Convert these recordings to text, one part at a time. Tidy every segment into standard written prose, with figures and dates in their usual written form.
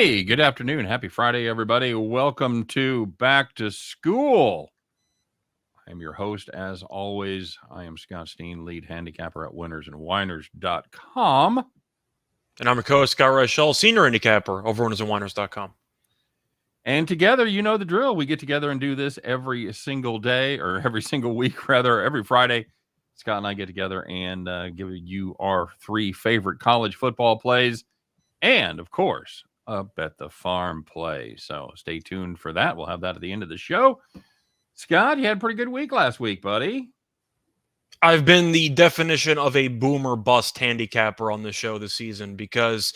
Hey, good afternoon. Happy Friday, everybody. Welcome to Back to School. I'm your host, as always. I am Scott Steehn, lead handicapper at winnersandwhiners.com. And I'm your co-host, Scott Reichel, senior handicapper over winnersandwhiners.com. And together, you know the drill. We get together and do this every single day, or every single week, rather, every Friday. Scott and I get together and give you our three favorite college football plays. And, of course, Bet the Farm play. So stay tuned for that. We'll have that at the end of the show. Scott, you had a pretty good week last week, buddy. I've been the definition of a boomer bust handicapper on this show this season because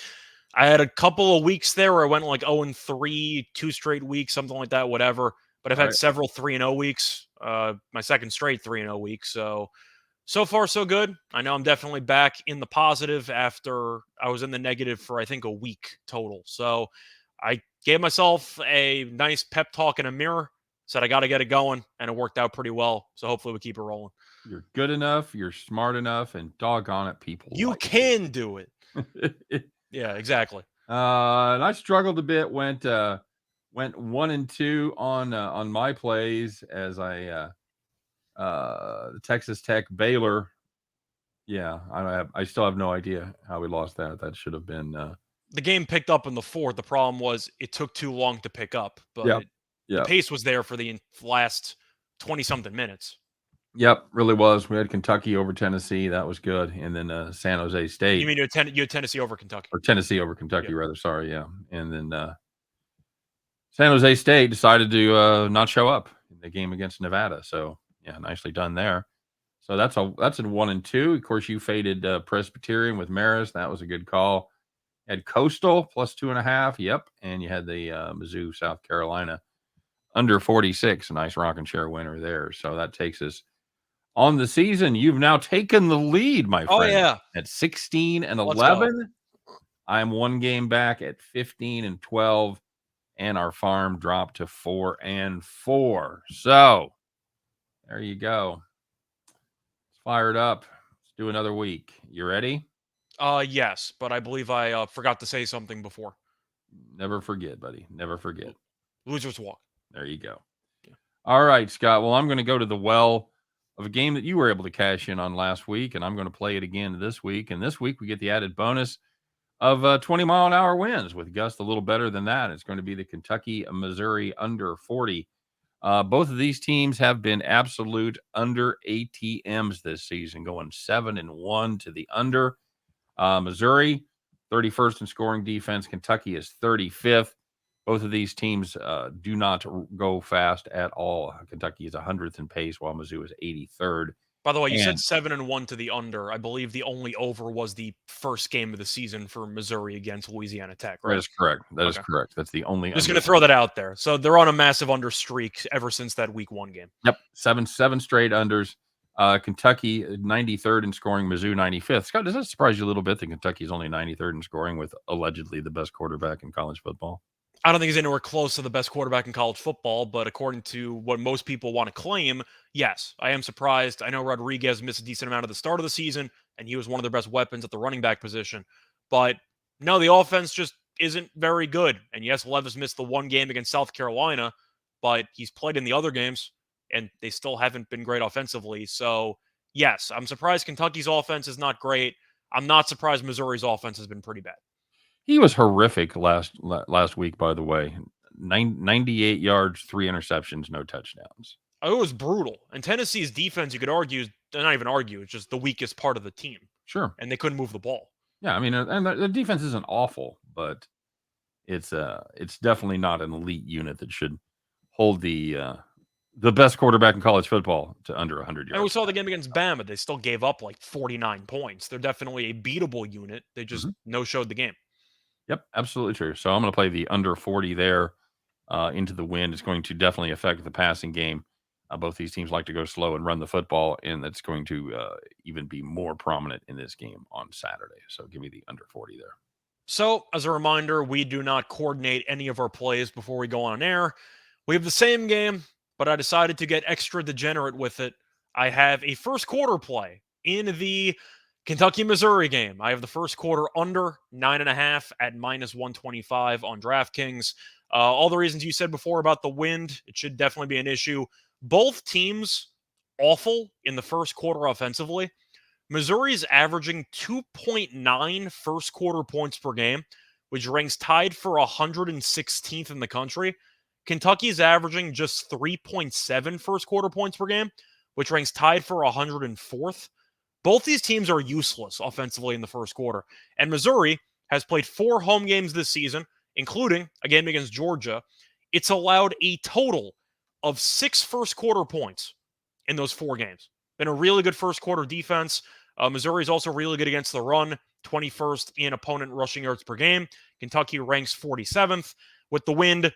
I had a couple of weeks there where I went like 0-3, 2 straight weeks, something like that, whatever. But I've had several 3-0 weeks, my second straight 3-0 week. So far, so good. I know I'm definitely back in the positive after I was in the negative for, I think, a week total. So I gave myself a nice pep talk in a mirror, said I got to get it going, and it worked out pretty well. So hopefully we keep it rolling. You're good enough, you're smart enough, and doggone it, people You like can do it. Yeah, exactly. And I struggled a bit, went 1-2 on my plays as I Texas Tech Baylor. Yeah, I still have no idea how we lost that. That should have been the game picked up in the fourth. The problem was it took too long to pick up, but the pace was there for the last 20-something minutes. Yep, really was. We had Kentucky over Tennessee. That was good. And then San Jose State. You mean you had Tennessee over Kentucky? Or Tennessee over Kentucky, rather. Sorry, yeah. And then San Jose State decided to not show up in the game against Nevada. So, yeah, nicely done there. So that's a 1-2. Of course, you faded Presbyterian with Marist. That was a good call. You had Coastal plus 2.5. Yep. And you had the Mizzou, South Carolina under 46. A nice rock and share winner there. So that takes us on the season. You've now taken the lead, my friend. Oh, yeah. At 16-11. I'm one game back at 15-12. And our farm dropped to 4-4. So there you go. It's fired up. Let's do another week. You ready? Yes, but I believe I forgot to say something before. Never forget, buddy. Never forget. Loser's walk. There you go. Yeah. All right, Scott. Well, I'm going to go to the well of a game that you were able to cash in on last week, and I'm going to play it again this week. And this week we get the added bonus of 20-mile-an-hour winds with gusts a little better than that. It's going to be the Kentucky-Missouri under 40. Both of these teams have been absolute under ATMs this season, going 7-1 to the under. Missouri, 31st in scoring defense. Kentucky is 35th. Both of these teams do not go fast at all. Kentucky is 100th in pace, while Mizzou is 83rd. By the way, you said 7-1 to the under. I believe the only over was the first game of the season for Missouri against Louisiana Tech, right? That is correct. That is correct. That's the only. Just going to throw that out there. So they're on a massive under streak ever since that week 1 game. Yep, seven straight unders. Kentucky 93rd in scoring, Mizzou 95th. Scott, does that surprise you a little bit that Kentucky is only 93rd in scoring with allegedly the best quarterback in college football? I don't think he's anywhere close to the best quarterback in college football, but according to what most people want to claim, yes, I am surprised. I know Rodriguez missed a decent amount of the start of the season, and he was one of their best weapons at the running back position. But no, the offense just isn't very good. And yes, Levis missed the 1 game against South Carolina, but he's played in the other games, and they still haven't been great offensively. So, yes, I'm surprised Kentucky's offense is not great. I'm not surprised Missouri's offense has been pretty bad. He was horrific last week, by the way. 98 yards, 3 interceptions, no touchdowns. It was brutal. And Tennessee's defense, you could argue, not even argue, it's just the weakest part of the team. Sure. And they couldn't move the ball. Yeah, I mean, and the defense isn't awful, but it's definitely not an elite unit that should hold the best quarterback in college football to under 100 yards. And we saw the game against Bama. They still gave up like 49 points. They're definitely a beatable unit. They just no-showed the game. Yep, absolutely true. So I'm going to play the under 40 there into the wind. It's going to definitely affect the passing game. Both these teams like to go slow and run the football, and that's going to even be more prominent in this game on Saturday. So give me the under 40 there. So, as a reminder, we do not coordinate any of our plays before we go on air. We have the same game, but I decided to get extra degenerate with it. I have a first quarter play in the Kentucky, Missouri game. I have the first quarter under 9.5 at -125 on DraftKings. All the reasons you said before about the wind, it should definitely be an issue. Both teams awful in the first quarter offensively. Missouri's averaging 2.9 first quarter points per game, which ranks tied for 116th in the country. Kentucky's averaging just 3.7 first quarter points per game, which ranks tied for 104th. Both these teams are useless offensively in the first quarter. And Missouri has played 4 home games this season, including a game against Georgia. It's allowed a total of 6 first quarter points in those 4 games. Been a really good first quarter defense. Missouri is also really good against the run, 21st in opponent rushing yards per game. Kentucky ranks 47th. With the wind,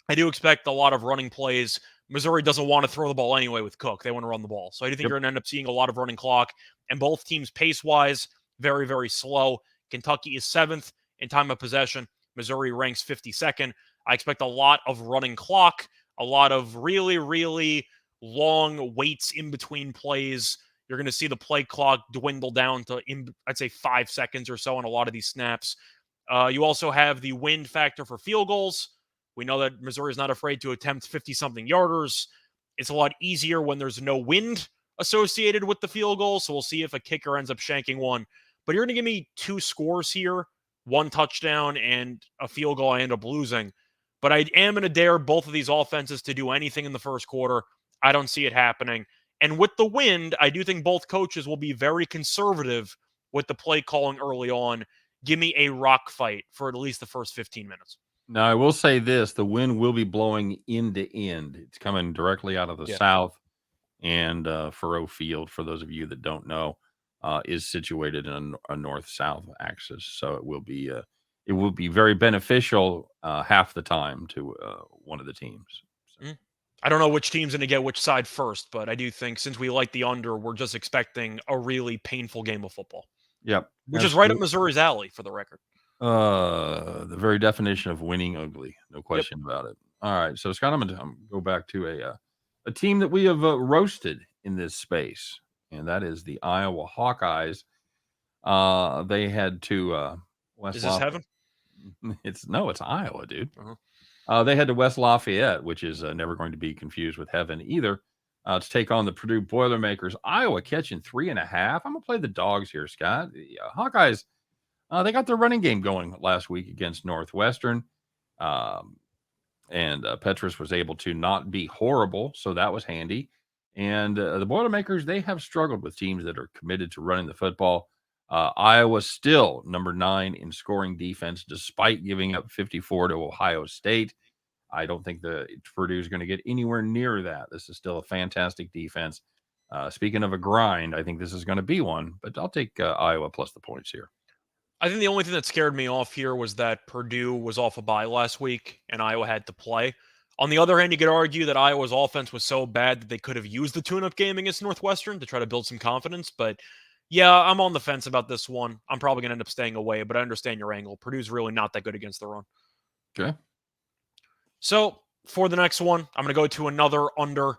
I do expect a lot of running plays. Missouri doesn't want to throw the ball anyway with Cook. They want to run the ball. So I do think you're going to end up seeing a lot of running clock. And both teams, pace-wise, very, very slow. Kentucky is 7th in time of possession. Missouri ranks 52nd. I expect a lot of running clock, a lot of really, really long waits in between plays. You're going to see the play clock dwindle down to, I'd say, 5 seconds or so on a lot of these snaps. You also have the wind factor for field goals. We know that Missouri is not afraid to attempt 50-something yarders. It's a lot easier when there's no wind associated with the field goal, so we'll see if a kicker ends up shanking one. But you're going to give me 2 scores here, 1 touchdown, and a field goal I end up losing. But I am going to dare both of these offenses to do anything in the first quarter. I don't see it happening. And with the wind, I do think both coaches will be very conservative with the play calling early on. Give me a rock fight for at least the first 15 minutes. Now, I will say this, the wind will be blowing end to end. It's coming directly out of the south, and Faroe Field, for those of you that don't know, is situated in a north-south axis. So it will be very beneficial half the time to one of the teams. So. I don't know which team's going to get which side first, but I do think since we like the under, we're just expecting a really painful game of football. Yep. Which is right up Missouri's alley, for the record. The very definition of winning ugly, no question about it. All right, so Scott, I'm gonna go back to a team that we have roasted in this space, and that is the Iowa Hawkeyes. They had to West. Is this heaven? It's Iowa, dude. They had to West Lafayette, which is never going to be confused with heaven either, to take on the Purdue Boilermakers. Iowa catching 3.5. I'm gonna play the dogs here, Scott. The Hawkeyes. They got their running game going last week against Northwestern, and Petrus was able to not be horrible, so that was handy. And the Boilermakers, they have struggled with teams that are committed to running the football. Iowa still number 9 in scoring defense, despite giving up 54 to Ohio State. I don't think Purdue is going to get anywhere near that. This is still a fantastic defense. Speaking of a grind, I think this is going to be one, but I'll take Iowa plus the points here. I think the only thing that scared me off here was that Purdue was off a bye last week and Iowa had to play. On the other hand, you could argue that Iowa's offense was so bad that they could have used the tune-up game against Northwestern to try to build some confidence. But yeah, I'm on the fence about this one. I'm probably going to end up staying away, but I understand your angle. Purdue's really not that good against the run. Okay. So for the next one, I'm going to go to another under,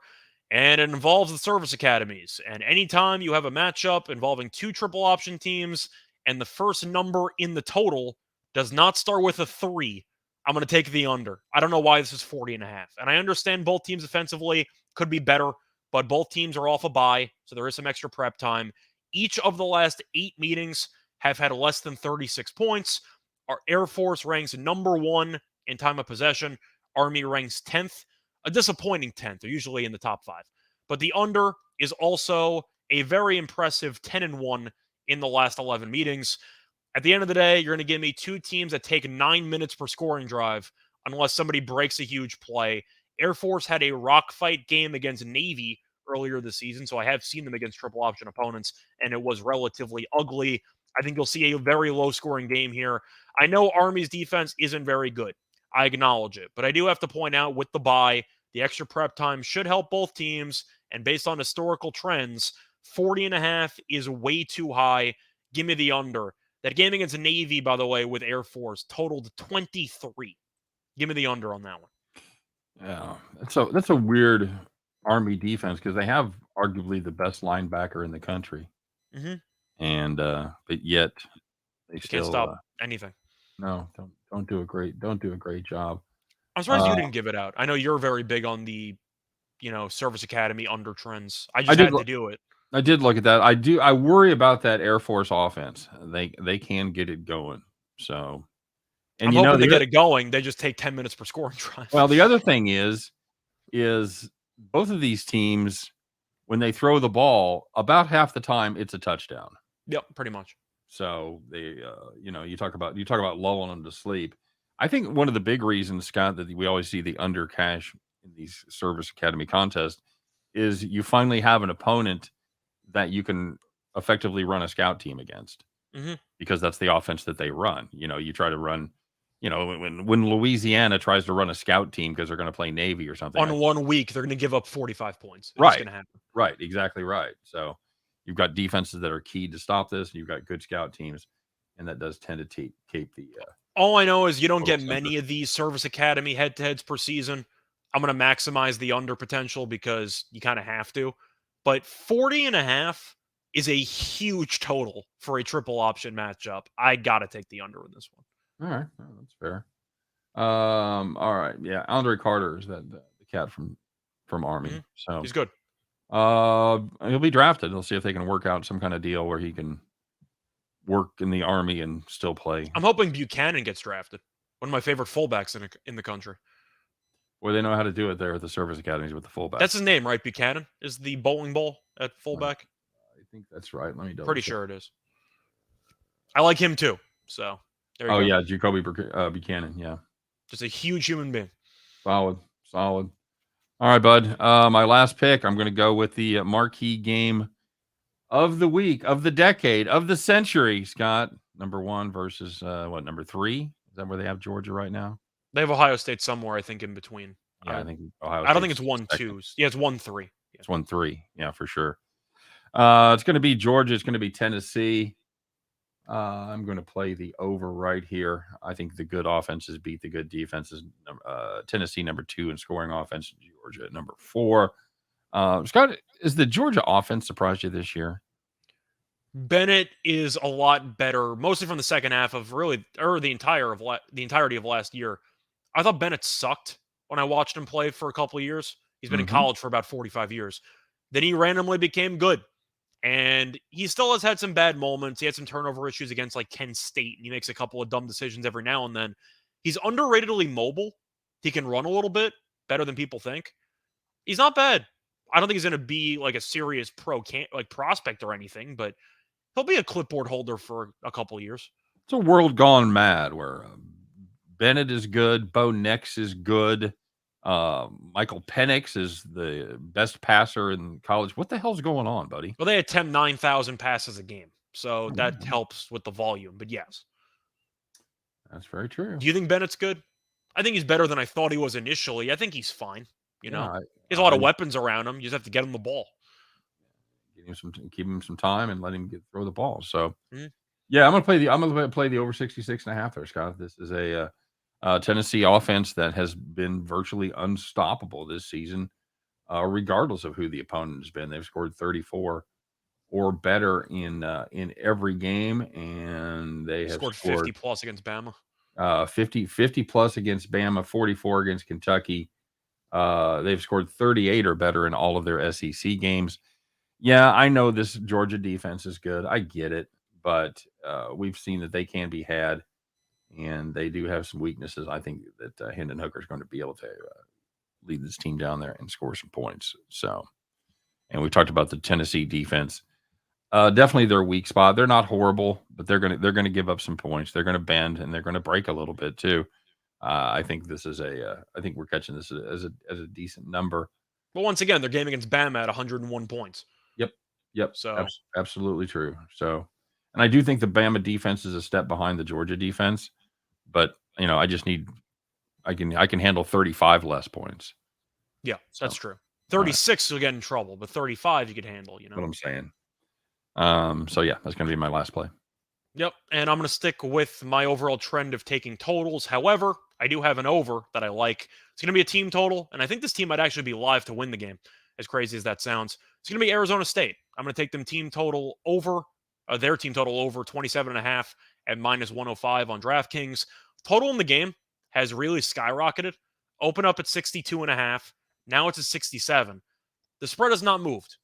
and it involves the service academies. And anytime you have a matchup involving 2 triple option teams, and the first number in the total does not start with a 3, I'm going to take the under. I don't know why this is 40.5. And I understand both teams offensively could be better, but both teams are off a bye, so there is some extra prep time. Each of the last 8 meetings have had less than 36 points. Our Air Force ranks number 1 in time of possession. Army ranks 10th, a disappointing 10th. They're usually in the top 5. But the under is also a very impressive 10-1 in the last 11 meetings. At the end of the day, you're going to give me 2 teams that take 9 minutes per scoring drive unless somebody breaks a huge play. Air Force had a rock fight game against Navy earlier this season, so I have seen them against triple option opponents, and it was relatively ugly. I think you'll see a very low-scoring game here. I know Army's defense isn't very good. I acknowledge it, but I do have to point out with the bye, the extra prep time should help both teams, and based on historical trends, 40.5 is way too high. Give me the under. That game against Navy, by the way, with Air Force totaled 23. Give me the under on that one. Yeah, that's a weird Army defense because they have arguably the best linebacker in the country, and but yet they You can't still stop anything. no, don't do a great job. I'm surprised you Uh, didn't give it out. I know you're very big on the, Service Academy under trends. I I just did had to do it. I did look at that. I worry about that Air Force offense. They can get it going. So, and I'm hoping to get it going. They just take 10 minutes per scoring drive. the other thing is both of these teams when they throw the ball, about half the time it's a touchdown. Yep, pretty much. So they, you talk about lulling them to sleep. I think one of the big reasons, Scott, that we always see the under cash in these Service Academy contests is you finally have an opponent that you can effectively run a scout team against Hmm. because that's the offense that they run. You try to run, when Louisiana tries to run a scout team because they're going to play Navy or something. On 1 week, they're going to give up 45 points. It's Right. going to happen. Right. Exactly right. So you've got defenses that are key to stop this. And you've got good scout teams, and that does tend to keep the. All I know is you don't Total get center. many of these Service Academy head-to-heads per season. I'm going to maximize the under potential because you kind of have to. But 40.5 is a huge total for a triple option matchup. I got to take the under in this one. All right. Well, that's fair. All right. Yeah. Andre Carter is the cat from Army. Mhm. So He's good. he'll be drafted. They'll see if they can work out some kind of deal where he can work in the Army and still play. I'm hoping Buchanan gets drafted. One of my favorite fullbacks in the country. Well, they know how to do it there at the service academies with the fullback. That's his name, right? Buchanan is the bowling ball at fullback. I think that's right. Let me double Pretty check. sure it is. I like him too. So there you go. Yeah, Jacoby Buchanan. Yeah, just a huge human being. Solid. All right, bud. My last pick. I'm going to go with the marquee game of the week, of the decade, of the century. Scott, number 1 versus number 3? Is that where they have Georgia right now? They have Ohio State somewhere, I think, in between. Yeah, I think Ohio. I don't think it's 1-2. Yeah, it's 1-3. It's 1-3. Yeah, for sure. It's going to be Georgia. It's going to be Tennessee. I'm going to play the over right here. I think the good offenses beat the good defenses. Tennessee number 2 in scoring offense. Georgia at number 4. Scott, is the Georgia offense surprised you this year? Bennett is a lot better, mostly from the second half of the entirety of last year. I thought Bennett sucked when I watched him play for a couple of years. He's been in college for about 45 years. Then he randomly became good. And he still has had some bad moments. He had some turnover issues against like Kent State, and he makes a couple of dumb decisions every now and then. He's underratedly mobile. He can run a little bit better than people think. He's not bad. I don't think he's going to be like a serious prospect or anything, but he'll be a clipboard holder for a couple of years. It's a world gone mad where Bennett is good. Bo Nix is good. Michael Penix is the best passer in college. What the hell's going on, buddy? Well, they attempt 9,000 passes a game, so that helps with the volume. But yes, that's very true. Do you think Bennett's good? I think he's better than I thought he was initially. I think he's fine. He has a lot of weapons around him. You just have to get him the ball. Keep him some time and let him throw the ball. So, yeah, I'm gonna play the over 66.5 there, Scott. This is a Tennessee offense that has been virtually unstoppable this season, regardless of who the opponent has been. They've scored 34 or better in every game, and they have scored 50 plus against Bama. 50 plus against Bama, 44 against Kentucky. They've scored 38 or better in all of their SEC games. Yeah, I know this Georgia defense is good. I get it, but we've seen that they can be had, and they do have some weaknesses. I think that Hendon Hooker is going to be able to lead this team down there and score some points. So, and we talked about the Tennessee defense. Definitely their weak spot. They're not horrible, but they're gonna give up some points. They're gonna bend and they're gonna break a little bit too. I think this is I think we're catching this as a decent number. But once again, their game against Bama at 101 points. Yep. So absolutely true. So, and I do think the Bama defense is a step behind the Georgia defense, but I just need I can handle 35 less points. Yeah, that's true. 36 you'll get in trouble, but 35 you could handle. What I'm saying. So yeah, that's going to be my last play. Yep, and I'm going to stick with my overall trend of taking totals. However, I do have an over that I like. It's going to be a team total, and I think this team might actually be live to win the game, as crazy as that sounds. It's going to be Arizona State. I'm going to take them team total over Their team total over 27.5 at -105 on DraftKings. Total in the game has really skyrocketed. Open up at 62.5. Now it's at 67. The spread has not moved,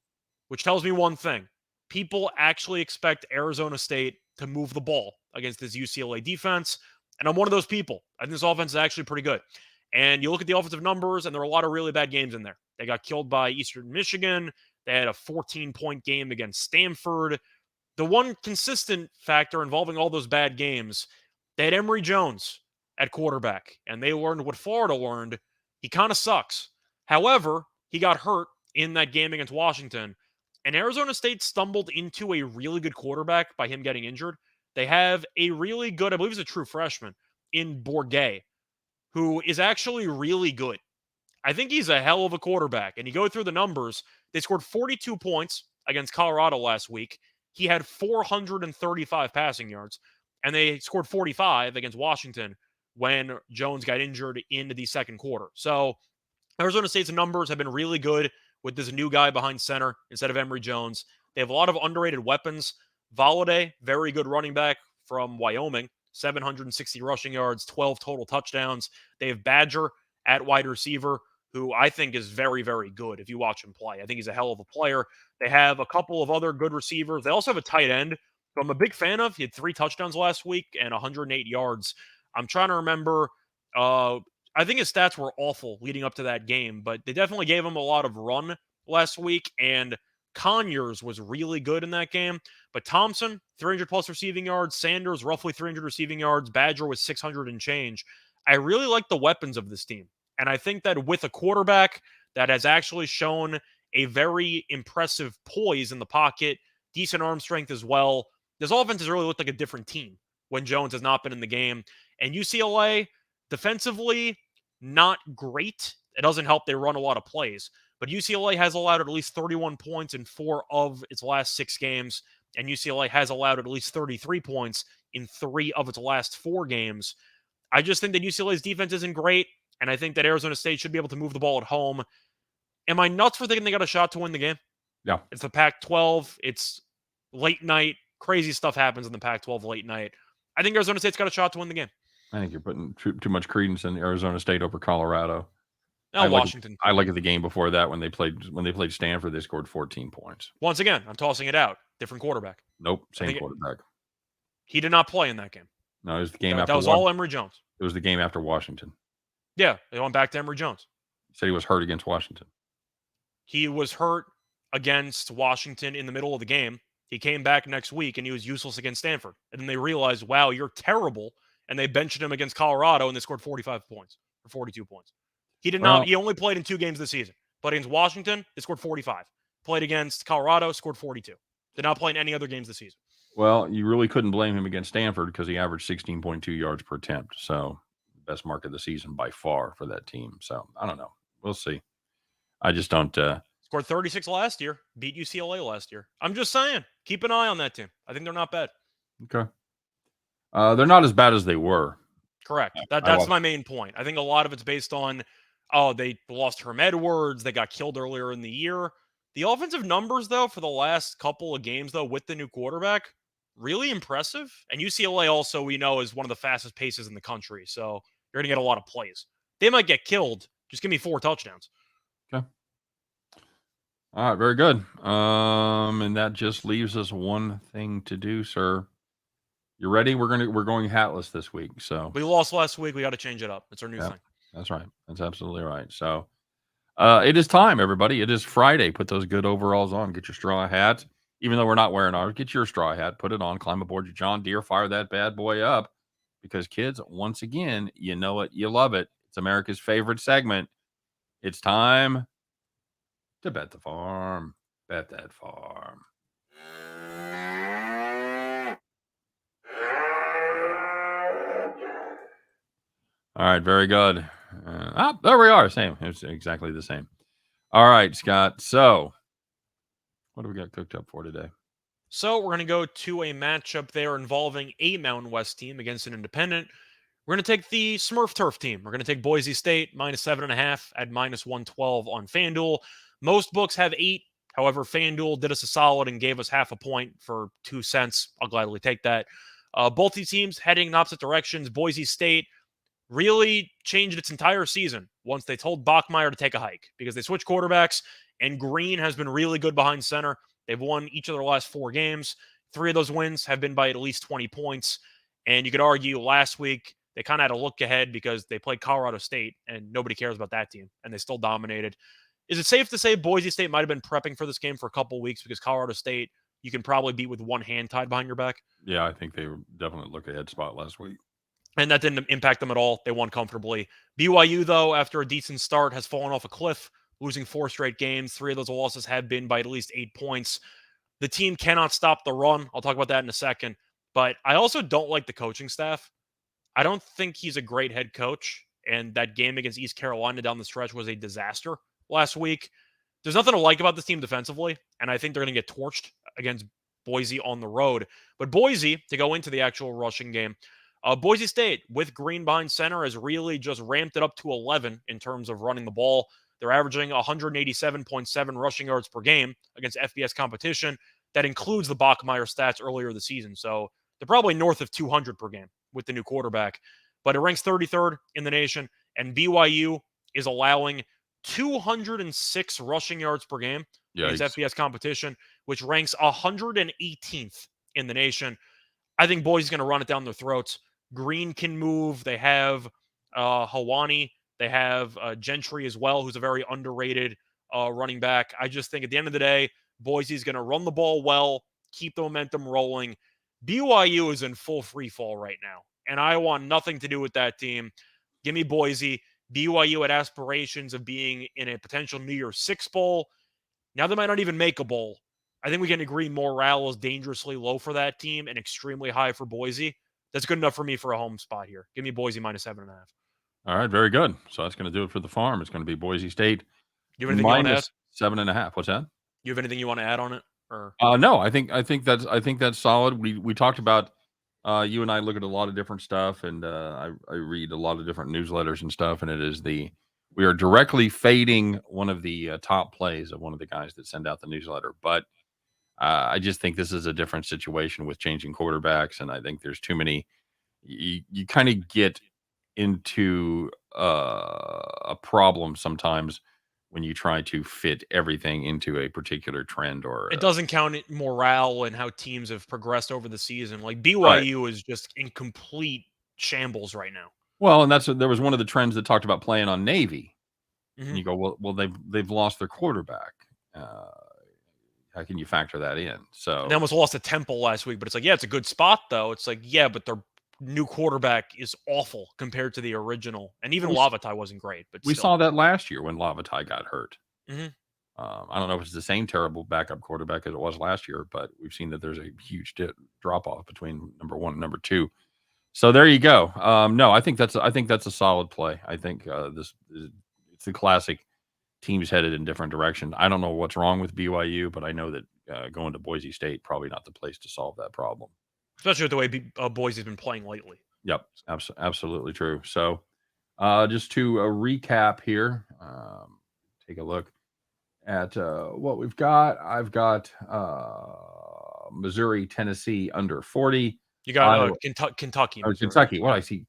which tells me one thing. People actually expect Arizona State to move the ball against this UCLA defense. And I'm one of those people. I think this offense is actually pretty good. And you look at the offensive numbers, and there are a lot of really bad games in there. They got killed by Eastern Michigan. They had a 14-point game against Stanford. The one consistent factor involving all those bad games, they had Emory Jones at quarterback, and they learned what Florida learned. He kind of sucks. However, he got hurt in that game against Washington, and Arizona State stumbled into a really good quarterback by him getting injured. They have a really good, I believe he's a true freshman, in Bourget, who is actually really good. I think he's a hell of a quarterback. And you go through the numbers, they scored 42 points against Colorado last week. He had 435 passing yards, and they scored 45 against Washington when Jones got injured in the second quarter. So Arizona State's numbers have been really good with this new guy behind center instead of Emory Jones. They have a lot of underrated weapons. Valladay, very good running back from Wyoming, 760 rushing yards, 12 total touchdowns. They have Badger at wide receiver, who I think is very, very good if you watch him play. I think he's a hell of a player. They have a couple of other good receivers. They also have a tight end who I'm a big fan of. He had 3 touchdowns last week and 108 yards. I'm trying to remember. I think his stats were awful leading up to that game, but they definitely gave him a lot of run last week, and Conyers was really good in that game. But Thompson, 300 plus receiving yards. Sanders, roughly 300 receiving yards. Badger was 600 and change. I really like the weapons of this team. And I think that with a quarterback that has actually shown a very impressive poise in the pocket, decent arm strength as well, this offense has really looked like a different team when Jones has not been in the game. And UCLA, defensively, not great. It doesn't help they run a lot of plays. But UCLA has allowed at least 31 points in 4 of its last 6 games. And UCLA has allowed at least 33 points in 3 of its last 4 games. I just think that UCLA's defense isn't great. And I think that Arizona State should be able to move the ball at home. Am I nuts for thinking they got a shot to win the game? Yeah. It's the Pac-12. It's late night. Crazy stuff happens in the Pac-12 late night. I think Arizona State's got a shot to win the game. I think you're putting too much credence in Arizona State over Colorado. Washington. I look at the game before that when they played Stanford. They scored 14 points. Once again, I'm tossing it out. Different quarterback. Nope, same quarterback. He did not play in that game. No, it was the game after. That was all Emory Jones. It was the game after Washington. Yeah, they went back to Emory Jones. He said he was hurt against Washington. He was hurt against Washington in the middle of the game. He came back next week, and he was useless against Stanford. And then they realized, wow, you're terrible. And they benched him against Colorado, and they scored 45 points or 42 points. He did not. He only played in 2 games this season. Played against Washington, they scored 45. Played against Colorado, scored 42. Did not play in any other games this season. Well, you really couldn't blame him against Stanford because he averaged 16.2 yards per attempt. So, best mark of the season by far for that team. So, I don't know. We'll see. I just don't. Scored 36 last year. Beat UCLA last year. I'm just saying. Keep an eye on that team. I think they're not bad. Okay. They're not as bad as they were. Correct. That's my main point. I think a lot of it's based on, they lost Herm Edwards. They got killed earlier in the year. The offensive numbers, though, for the last couple of games, though, with the new quarterback, really impressive. And UCLA also, we know, is one of the fastest paces in the country. So you're going to get a lot of plays. They might get killed. Just give me 4 touchdowns. Okay. All right. Very good. And that just leaves us one thing to do, sir. You ready? We're going hatless this week. So we lost last week. We got to change it up. It's our new thing. That's right. That's absolutely right. So it is time, everybody. It is Friday. Put those good overalls on. Get your straw hat. Even though we're not wearing ours, get your straw hat. Put it on. Climb aboard your John Deere. Fire that bad boy up. Because kids, once again, you know it. You love it. It's America's favorite segment. It's time to bet the farm. Bet that farm. All right, very good. There we are. Same. It's exactly the same. All right, Scott. So, what do we got cooked up for today? So, we're going to go to a matchup there involving a Mountain West team against an independent. We're going to take the Smurf Turf team. We're going to take Boise State -7.5 at -112 on FanDuel. Most books have 8. However, FanDuel did us a solid and gave us half a point for 2 cents. I'll gladly take that. Both these teams heading in opposite directions. Boise State really changed its entire season once they told Bachmeier to take a hike because they switched quarterbacks, and Green has been really good behind center. They've won each of their last 4 games. 3 of those wins have been by at least 20 points. And you could argue last week they kind of had a look ahead because they played Colorado State, and nobody cares about that team, and they still dominated. Is it safe to say Boise State might have been prepping for this game for a couple weeks because Colorado State you can probably beat with one hand tied behind your back? Yeah, I think they were definitely look ahead spot last week. And that didn't impact them at all. They won comfortably. BYU, though, after a decent start, has fallen off a cliff, losing 4 straight games. 3 of those losses have been by at least 8 points. The team cannot stop the run. I'll talk about that in a second. But I also don't like the coaching staff. I don't think he's a great head coach. And that game against East Carolina down the stretch was a disaster last week. There's nothing to like about this team defensively. And I think they're going to get torched against Boise on the road. But Boise, to go into the actual rushing game, Boise State, with Green behind center, has really just ramped it up to 11 in terms of running the ball. They're averaging 187.7 rushing yards per game against FBS competition. That includes the Bachmeier stats earlier this season. So they're probably north of 200 per game with the new quarterback. But it ranks 33rd in the nation, and BYU is allowing 206 rushing yards per game against FBS competition, which ranks 118th in the nation. I think Boise's going to run it down their throats. Green can move. They have Hawani. They have Gentry as well, who's a very underrated running back. I just think at the end of the day, Boise's going to run the ball well, keep the momentum rolling. BYU is in full free fall right now, and I want nothing to do with that team. Give me Boise. BYU had aspirations of being in a potential New Year's Six bowl. Now they might not even make a bowl. I think we can agree morale is dangerously low for that team and extremely high for Boise. That's good enough for me for a home spot here. Give me Boise minus 7.5. All right, very good. So that's going to do it for the farm. It's going to be Boise State you have anything minus 7.5. What's that? You have anything you want to add on it? Or no, I think that's solid. We talked about you and I look at a lot of different stuff, and I read a lot of different newsletters and stuff, and we are directly fading one of the top plays of one of the guys that send out the newsletter. But I just think this is a different situation with changing quarterbacks, and I think there's too many. You kind of get into a problem sometimes when you try to fit everything into a particular trend, or it doesn't count morale and how teams have progressed over the season. Like BYU is just in complete shambles right now. Well, and there was one of the trends that talked about playing on Navy. Mm-hmm. And you go, well, they've lost their quarterback. How can you factor that in? So and they almost lost to Temple last week, but it's like, yeah, it's a good spot though. It's like, yeah, but their new quarterback is awful compared to the original, and even Lavatai wasn't great. But we saw that last year when Lavatai got hurt. Mm-hmm. I don't know if it's the same terrible backup quarterback as it was last year, but we've seen that there's a huge drop off between number 1 and number 2. So there you go. No, I think that's a solid play. I think it's the classic teams headed in different directions. I don't know what's wrong with BYU, but I know that going to Boise State probably not the place to solve that problem. Especially with the way Boise's been playing lately. Yep, absolutely true. So just to recap here, take a look at what we've got. I've got Missouri, Tennessee under 40. You got Kentucky. Or Kentucky. What I see.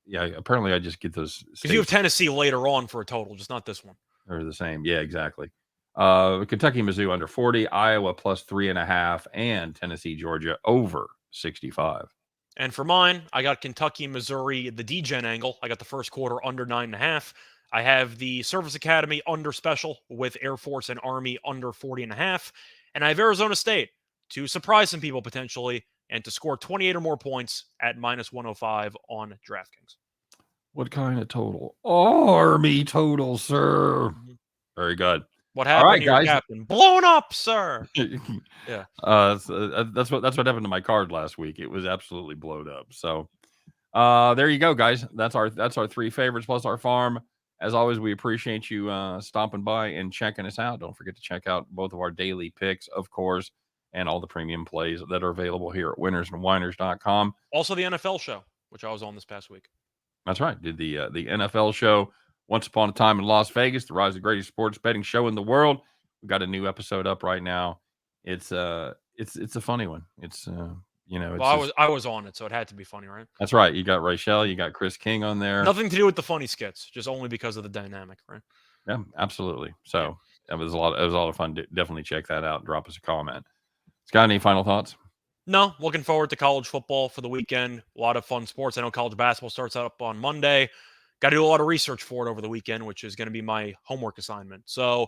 Yeah, apparently I just get those. Because you have Tennessee later on for a total, just not this one. They're the same. Yeah, exactly. Kentucky, Mizzou under 40, Iowa plus 3.5, and Tennessee, Georgia over 65. And for mine, I got Kentucky, Missouri, the D-Gen angle. I got the first quarter under 9.5. I have the Service Academy under special with Air Force and Army under 40.5. And I have Arizona State to surprise some people potentially and to score 28 or more points at minus 105 on DraftKings. What kind of total? Army total, sir. Mm-hmm. Very good. What happened to your captain? Blown up, sir. Yeah. That's what happened to my card last week. It was absolutely blown up. So there you go, guys. That's our 3 favorites plus our farm. As always, we appreciate you stopping by and checking us out. Don't forget to check out both of our daily picks, of course, and all the premium plays that are available here at winnersandwhiners.com. Also the NFL show, which I was on this past week. That's right. Did the NFL show Once Upon a Time in Las Vegas, the Rise of the Greatest Sports Betting Show in the World. We got a new episode up right now. It's a funny one. It's Well, I was on it, so it had to be funny, right? that's right. You got Reichel, you got Chris King on there. Nothing to do with the funny skits, just only because of the dynamic, right? Yeah, absolutely. So it was a lot of fun. Definitely check that out. Drop us a comment. Scott, any final thoughts? No, looking forward to college football for the weekend. A lot of fun sports. I know college basketball starts up on Monday. Got to do a lot of research for it over the weekend, which is going to be my homework assignment. So,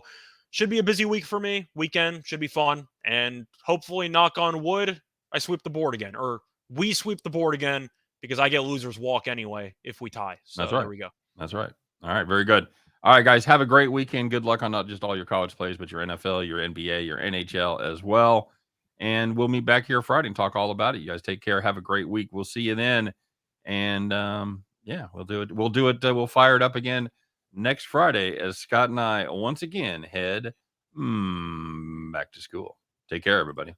should be a busy week for me. Weekend should be fun. And hopefully, knock on wood, I sweep the board again. Or we sweep the board again because I get loser's walk anyway if we tie. So, That's right. there we go. That's right. All right. Very good. All right, guys. Have a great weekend. Good luck on not just all your college plays, but your NFL, your NBA, your NHL as well. And we'll meet back here Friday and talk all about it. You guys take care. Have a great week. We'll see you then. And yeah, we'll do it. We'll fire it up again next Friday as Scott and I once again head back to school. Take care, everybody.